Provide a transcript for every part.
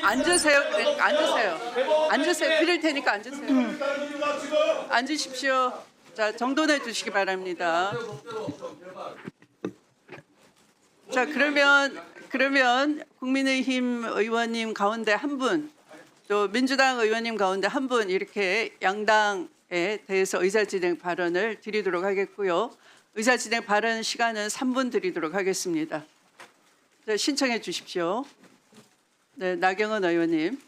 앉으세요. 앉으세요. 앉으세요. 필요할 테니까 앉으세요. 앉으십시오. 자, 정돈해 주시기 바랍니다. 자, 그러면 국민의힘 의원님 가운데 한 분, 또 민주당 의원님 가운데 한 분 이렇게 양당에 대해서 의사진행 발언을 드리도록 하겠고요. 의사진행 발언 시간은 3분 드리도록 하겠습니다. 자, 신청해 주십시오. 네, 나경원 의원님.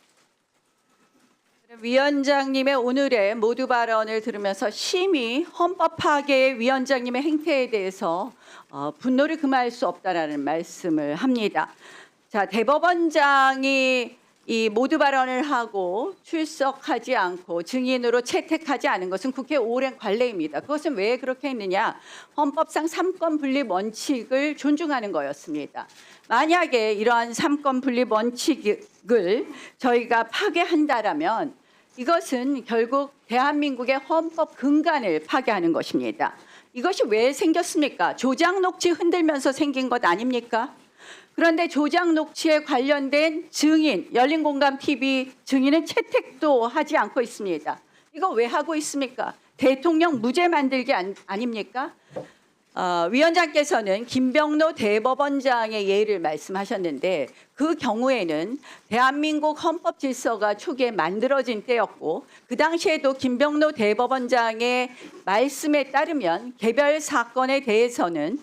위원장님의 오늘의 모두 발언을 들으면서 심히 헌법 파괴의 위원장님의 행태에 대해서 분노를 금할 수 없다라는 말씀을 합니다. 자, 대법원장이 이 모두 발언을 하고 출석하지 않고 증인으로 채택하지 않은 것은 국회 오랜 관례입니다. 그것은 왜 그렇게 했느냐? 헌법상 삼권 분립 원칙을 존중하는 거였습니다. 만약에 이러한 삼권 분립 원칙을 저희가 파괴한다라면 이것은 결국 대한민국의 헌법 근간을 파괴하는 것입니다. 이것이 왜 생겼습니까? 조작 녹취 흔들면서 생긴 것 아닙니까? 그런데 조작 녹취에 관련된 증인, 열린공감TV 증인은 채택도 하지 않고 있습니다. 이거 왜 하고 있습니까? 대통령 무죄 만들기 아닙니까? 위원장께서는 김병로 대법원장의 예를 말씀하셨는데 그 경우에는 대한민국 헌법 질서가 초기에 만들어진 때였고 그 당시에도 김병로 대법원장의 말씀에 따르면 개별 사건에 대해서는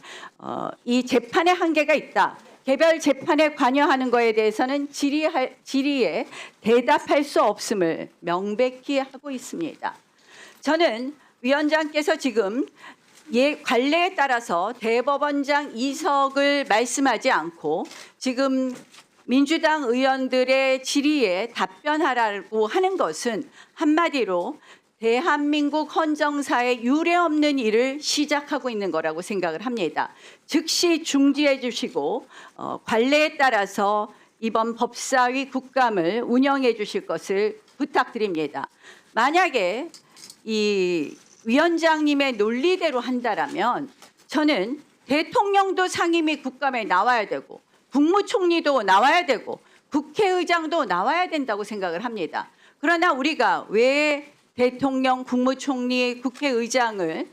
이 재판의 한계가 있다. 개별 재판에 관여하는 것에 대해서는 질의에 대답할 수 없음을 명백히 하고 있습니다. 저는 위원장께서 지금 관례에 따라서 대법원장 이석을 말씀하지 않고 지금 민주당 의원들의 질의에 답변하라고 하는 것은 한마디로 대한민국 헌정사에 유례없는 일을 시작하고 있는 거라고 생각을 합니다. 즉시 중지해 주시고 관례에 따라서 이번 법사위 국감을 운영해 주실 것을 부탁드립니다. 만약에 이 위원장님의 논리대로 한다라면 저는 대통령도 상임위 국감에 나와야 되고 국무총리도 나와야 되고 국회의장도 나와야 된다고 생각을 합니다. 그러나 우리가 왜 대통령, 국무총리, 국회의장을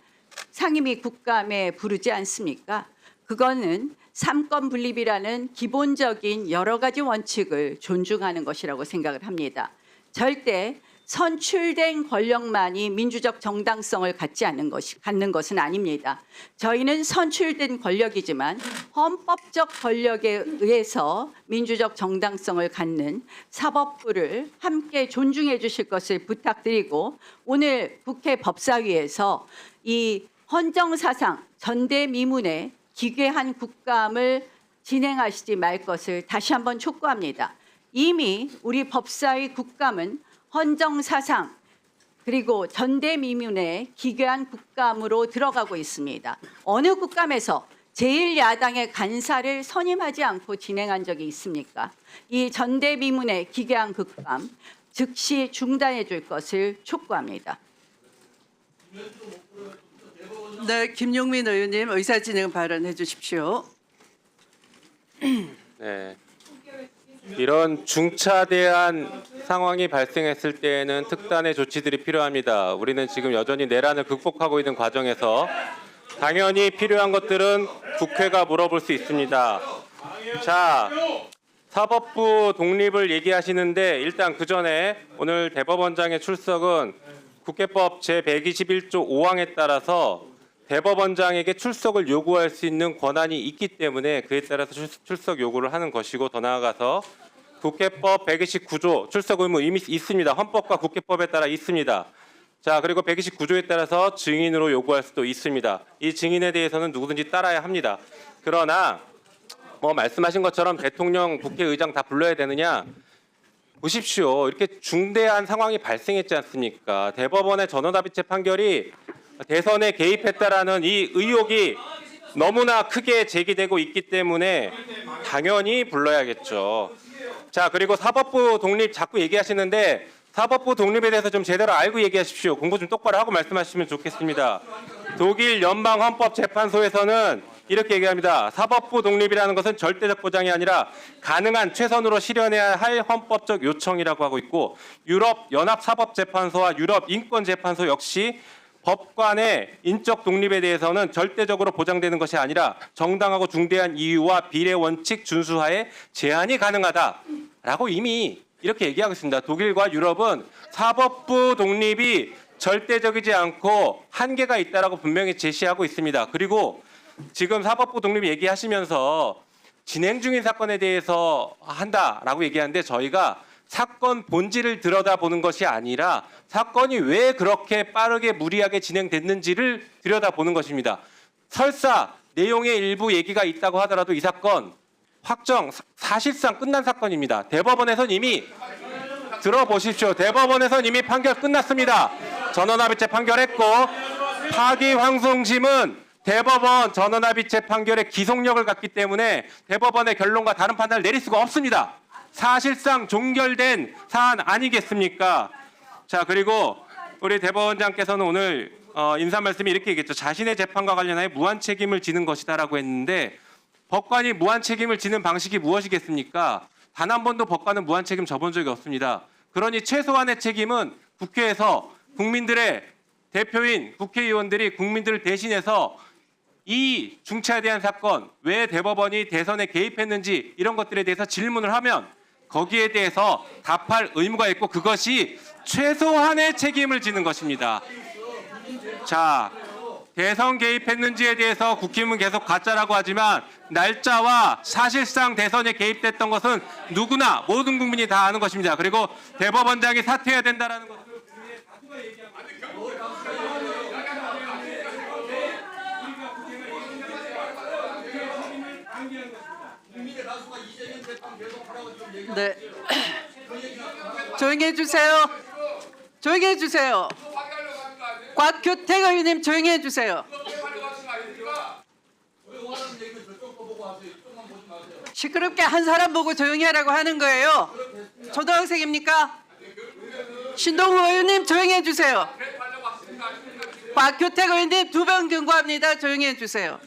상임위 국감에 부르지 않습니까? 그거는 삼권 분립이라는 기본적인 여러 가지 원칙을 존중하는 것이라고 생각을 합니다. 절대 선출된 권력만이 민주적 정당성을 갖는 것은 아닙니다. 저희는 선출된 권력이지만 헌법적 권력에 의해서 민주적 정당성을 갖는 사법부를 함께 존중해 주실 것을 부탁드리고 오늘 국회 법사위에서 이 헌정사상 전대미문에 기괴한 국감을 진행하시지 말 것을 다시 한번 촉구합니다. 이미 우리 법사위 국감은 헌정사상 그리고 전대미문의 기괴한 국감으로 들어가고 있습니다. 어느 국감에서 제1야당의 간사를 선임하지 않고 진행한 적이 있습니까? 이 전대미문의 기괴한 국감 즉시 중단해 줄 것을 촉구합니다. 네, 김용민 의원님 의사진행 발언해 주십시오. 네. 이런 중차대한 상황이 발생했을 때에는 특단의 조치들이 필요합니다. 우리는 지금 여전히 내란을 극복하고 있는 과정에서 당연히 필요한 것들은 국회가 물어볼 수 있습니다. 자, 사법부 독립을 얘기하시는데 일단 그 전에 오늘 대법원장의 출석은 국회법 제121조 5항에 따라서 대법원장에게 출석을 요구할 수 있는 권한이 있기 때문에 그에 따라서 출석 요구를 하는 것이고 더 나아가서 국회법 129조 출석 의무 이미 있습니다. 헌법과 국회법에 따라 있습니다. 자, 그리고 129조에 따라서 증인으로 요구할 수도 있습니다. 이 증인에 대해서는 누구든지 따라야 합니다. 그러나 말씀하신 것처럼 대통령, 국회의장 다 불러야 되느냐? 보십시오. 이렇게 중대한 상황이 발생했지 않습니까? 대법원의 전원합의체 판결이 대선에 개입했다라는 이 의혹이 너무나 크게 제기되고 있기 때문에 당연히 불러야겠죠. 자, 그리고 사법부 독립 자꾸 얘기하시는데 사법부 독립에 대해서 좀 제대로 알고 얘기하십시오. 공부 좀 똑바로 하고 말씀하시면 좋겠습니다. 독일 연방헌법재판소에서는 이렇게 얘기합니다. 사법부 독립이라는 것은 절대적 보장이 아니라 가능한 최선으로 실현해야 할 헌법적 요청이라고 하고 있고, 유럽 연합사법재판소와 유럽 인권재판소 역시 법관의 인적 독립에 대해서는 절대적으로 보장되는 것이 아니라 정당하고 중대한 이유와 비례 원칙 준수하에 제한이 가능하다라고 이미 이렇게 얘기하고 있습니다. 독일과 유럽은 사법부 독립이 절대적이지 않고 한계가 있다라고 분명히 제시하고 있습니다. 그리고 지금 사법부 독립 얘기하시면서 진행 중인 사건에 대해서 한다라고 얘기하는데, 저희가 사건 본질을 들여다보는 것이 아니라 사건이 왜 그렇게 빠르게 무리하게 진행됐는지를 들여다보는 것입니다. 설사 내용의 일부 얘기가 있다고 하더라도 이 사건 확정 사실상 끝난 사건입니다. 대법원에선 이미 들어보십시오. 대법원에선 이미 판결 끝났습니다. 전원합의체 판결했고, 파기환송심은 대법원 전원합의체 판결의 기속력을 갖기 때문에 대법원의 결론과 다른 판단을 내릴 수가 없습니다. 사실상 종결된 사안 아니겠습니까? 자, 그리고 우리 대법원장께서는 오늘 인사 말씀이 이렇게 얘기했죠. 자신의 재판과 관련하여 무한 책임을 지는 것이다라고 했는데, 법관이 무한 책임을 지는 방식이 무엇이겠습니까? 단 한 번도 법관은 무한 책임 져본 적이 없습니다. 그러니 최소한의 책임은 국회에서 국민들의 대표인 국회의원들이 국민들을 대신해서 이 중차대한 사건, 왜 대법원이 대선에 개입했는지 이런 것들에 대해서 질문을 하면 거기에 대해서 답할 의무가 있고, 그것이 최소한의 책임을 지는 것입니다. 자, 대선 개입했는지에 대해서 국힘은 계속 가짜라고 하지만 날짜와 사실상 대선에 개입됐던 것은 누구나 모든 국민이 다 아는 것입니다. 그리고 대법원장이 사퇴해야 된다라는 것을 국민의 다수가 얘기합니다. 네. 조용히 해주세요. 조용히 해주세요. 곽규택 의원님 조용히 해주세요. 시끄럽게 한 사람 보고 조용히 하라고 하는 거예요. 초등학생입니까? 신동우 의원님 조용히 해주세요. 곽규택 의원님 2번 경고합니다. 조용히 해주세요.